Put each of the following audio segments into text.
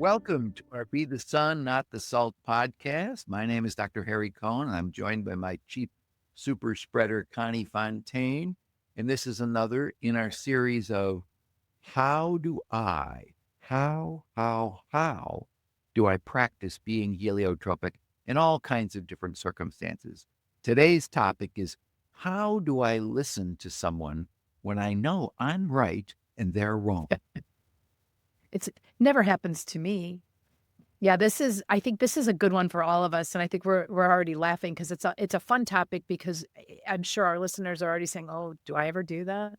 Welcome to our Be the Sun, Not the Salt podcast. My name is Dr. Harry Cohen. I'm joined by my chief super spreader, Connie Fontaine. And this is another in our series of how do I practice being heliotropic in all kinds of different circumstances? Today's topic is how do I listen to someone when I know I'm right and they're wrong? It's never happens to me. Yeah, I think this is a good one for all of us, and I think we're already laughing because it's a fun topic because I'm sure our listeners are already saying, "Oh, do I ever do that?"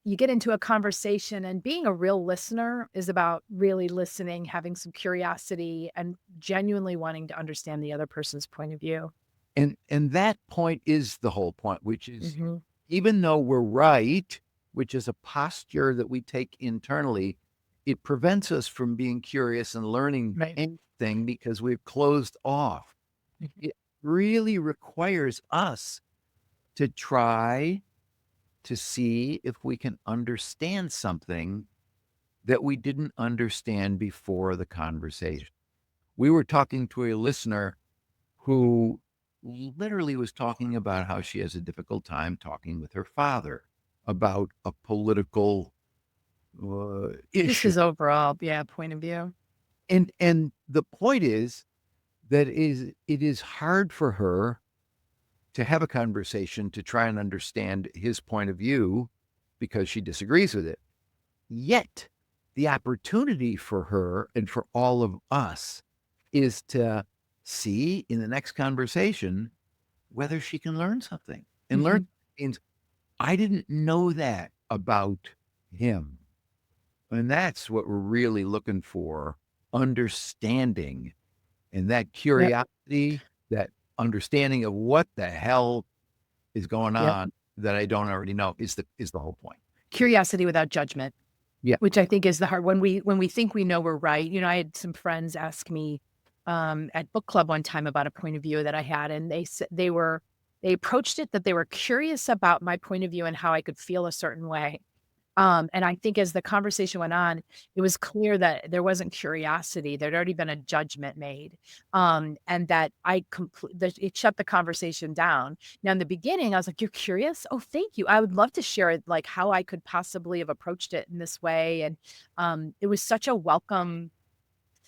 You get into a conversation, and being a real listener is about really listening, having some curiosity, and genuinely wanting to understand the other person's point of view. And that point is the whole point, which is Mhm. even though we're right, which is a posture that we take internally, it prevents us from being curious and learning Right. anything because we've closed off. Mhm. It really requires us to try to see if we can understand something that we didn't understand before the conversation. We were talking to a listener who literally was talking about how she has a difficult time talking with her father about a political This issue. is overall, yeah, point of view. And the point is that it is hard for her to have a conversation to try and understand his point of view because she disagrees with it. Yet the opportunity for her and for all of us is to see in the next conversation whether she can learn something. And learn Mhm. means I didn't know that about him. And that's what we're really looking for, understanding. And that Yep, curiosity, that understanding of what the hell is going yep. on that I don't already know is the whole point. Curiosity without judgment. Yeah. Which I think is the hard when we think we know we're right. I had some friends ask me, at book club one time about a point of view that I had, and they approached it that they were curious about my point of view and how I could feel a certain way. And I think as the conversation went on, it was clear that there wasn't curiosity. There'd already been a judgment made, and that that it shut the conversation down. Now, in the beginning, I was like, "You're curious? Oh, thank you. I would love to share like how I could possibly have approached it in this way." And it was such a welcome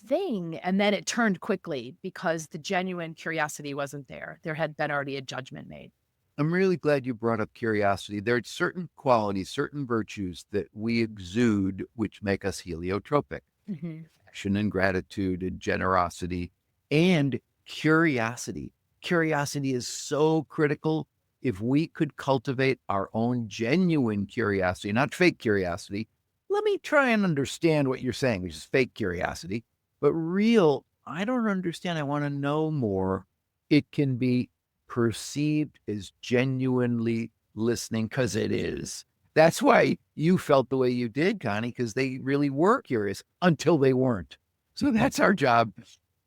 thing. And then it turned quickly because the genuine curiosity wasn't there. There had been already a judgment made. I'm really glad you brought up curiosity. There are certain qualities, certain virtues that we exude which make us heliotropic. Mhm. Passion and gratitude and generosity and curiosity. Curiosity is so critical. If we could cultivate our own genuine curiosity, not fake curiosity, let me try and understand what you're saying, which is fake curiosity, but real, I don't understand. I want to know more. It can be perceived as genuinely listening because it is. That's why you felt the way you did, Connie, because they really were curious until they weren't. So that's our job,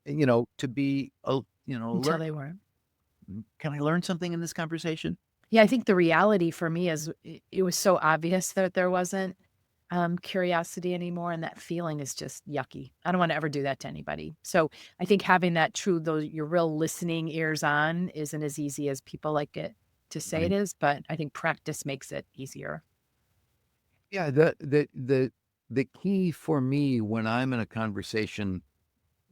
to be, Until learn. they weren't. Can I learn something in this conversation? Yeah, I think the reality for me is it was so obvious that there wasn't, curiosity anymore, and that feeling is just yucky. I don't wanna ever do that to anybody. So, I think having that true those your real listening ears on isn't as easy as people like it to say it Right. is, but I think practice makes it easier. Yeah. The key for me when I'm in a conversation,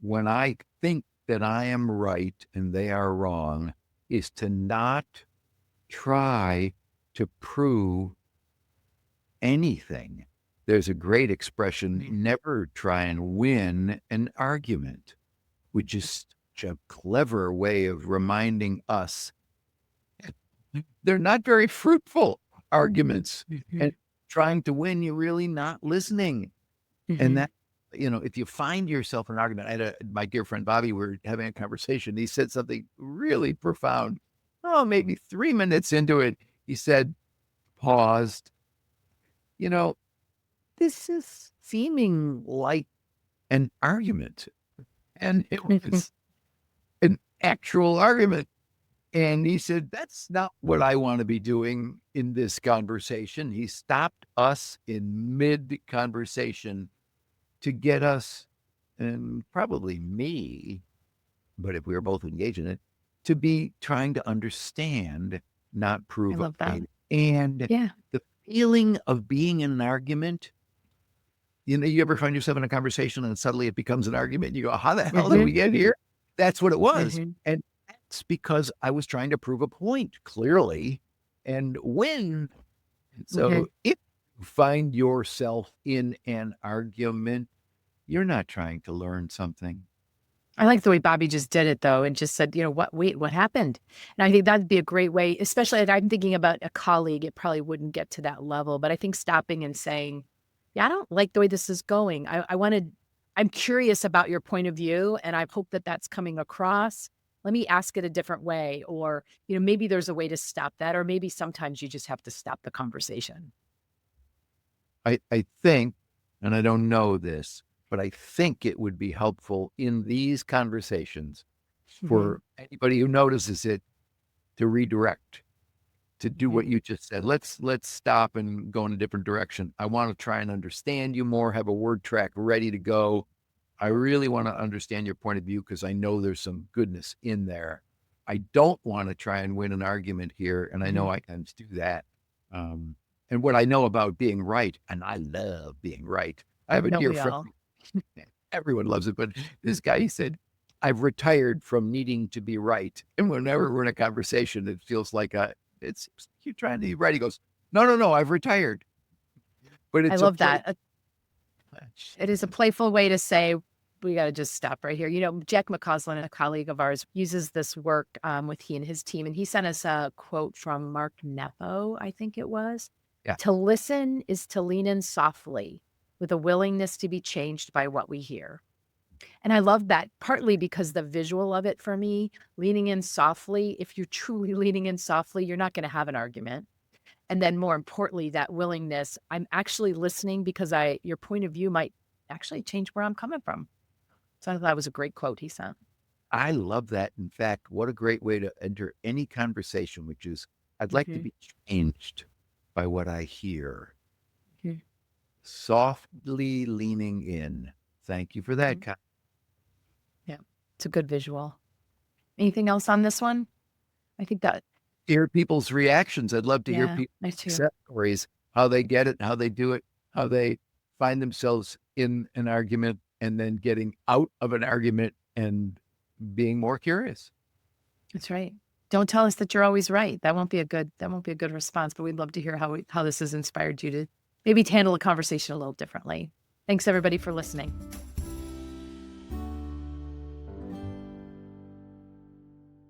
when I think that I am right and they are wrong, is to not try to prove anything. There's a great expression, Right. never try and win an argument, which is such a clever way of reminding us they're not very fruitful arguments. And Mhm. trying to win, you're really not listening. And Mhm. that, if you find yourself in an argument, my dear friend Bobby, we were having a conversation. He said something really profound. Oh, maybe 3 minutes into it, he said, paused, you know, this is seeming like an argument. And it Mhm. was an actual argument. And he said, that's not what I want to be doing in this conversation. He stopped us in mid conversation to get us and probably me, but if we were both engaged in it, to be trying to understand, not I prove a love that. point. And Yeah. the feeling of being in an argument, you ever find yourself in a conversation and suddenly it becomes an argument and you go, how the hell did Mhm. we get here? That's what it was. Mhm. And that's because I was trying to prove a point clearly and win. So Mhm. if you find yourself in an argument, you're not trying to learn something. I like the way Bobby just did it though, and just said, "What wait, what happened?" And I think that'd be a great way, especially if I'm thinking about a colleague, it probably wouldn't get to that level, but I think stopping and saying, "Yeah, I don't like the way this is going. I'm curious about your point of view, and I hope that that's coming across. Let me ask it a different way." Or, maybe there's a way to stop that, or maybe sometimes you just have to stop the conversation. I think, and I don't know this, but I think it would be helpful in these conversations Mhm. for anybody who notices it to redirect, to do what Mhm. you just said. Let's stop and go in a different direction. I want to try and understand you more, have a word track ready to go. I really want to understand your point of view because I know there's some goodness in there. I don't want to try and win an argument here, and I know Mhm. I can do that. Um, and what I know about being right, and I love being right. I have a Don't dear we friend, all? everyone loves it, but this guy, he said, I've retired from needing to be right. And whenever we're in a conversation, it feels like it's you're trying to be right. He goes, no, no, no, I've retired. But I it's a love play. that. It is a playful way to say, "We gotta just stop right here." Jack McCausland, a colleague of ours, uses this work, with he and his team, and he sent us a quote from Mark Nepo, I think it was. Yeah. "To listen is to lean in softly with a willingness to be changed by what we hear." And I love that partly because the visual of it for me, leaning in softly, if you're truly leaning in softly, you're not gonna have an argument. And then more importantly, that willingness, I'm actually listening because your point of view might actually change where I'm coming from. So I thought that was a great quote he sent. I love that. In fact, what a great way to enter any conversation, which is I'd like to Mhm, be changed by what I hear. mhm, Softly leaning in. Thank you for that. mhm. Yeah, it's a good visual. Anything else on this one? I think that Hear people's reactions. I'd love to hear yeah, people's me too. success stories, how they get it, how they do it, how they find themselves in an argument and then getting out of an argument and being more curious. That's right. Don't tell us that you're always right. That won't be a good response, but we'd love to hear how this has inspired you to maybe handle a conversation a little differently. Thanks everybody for listening.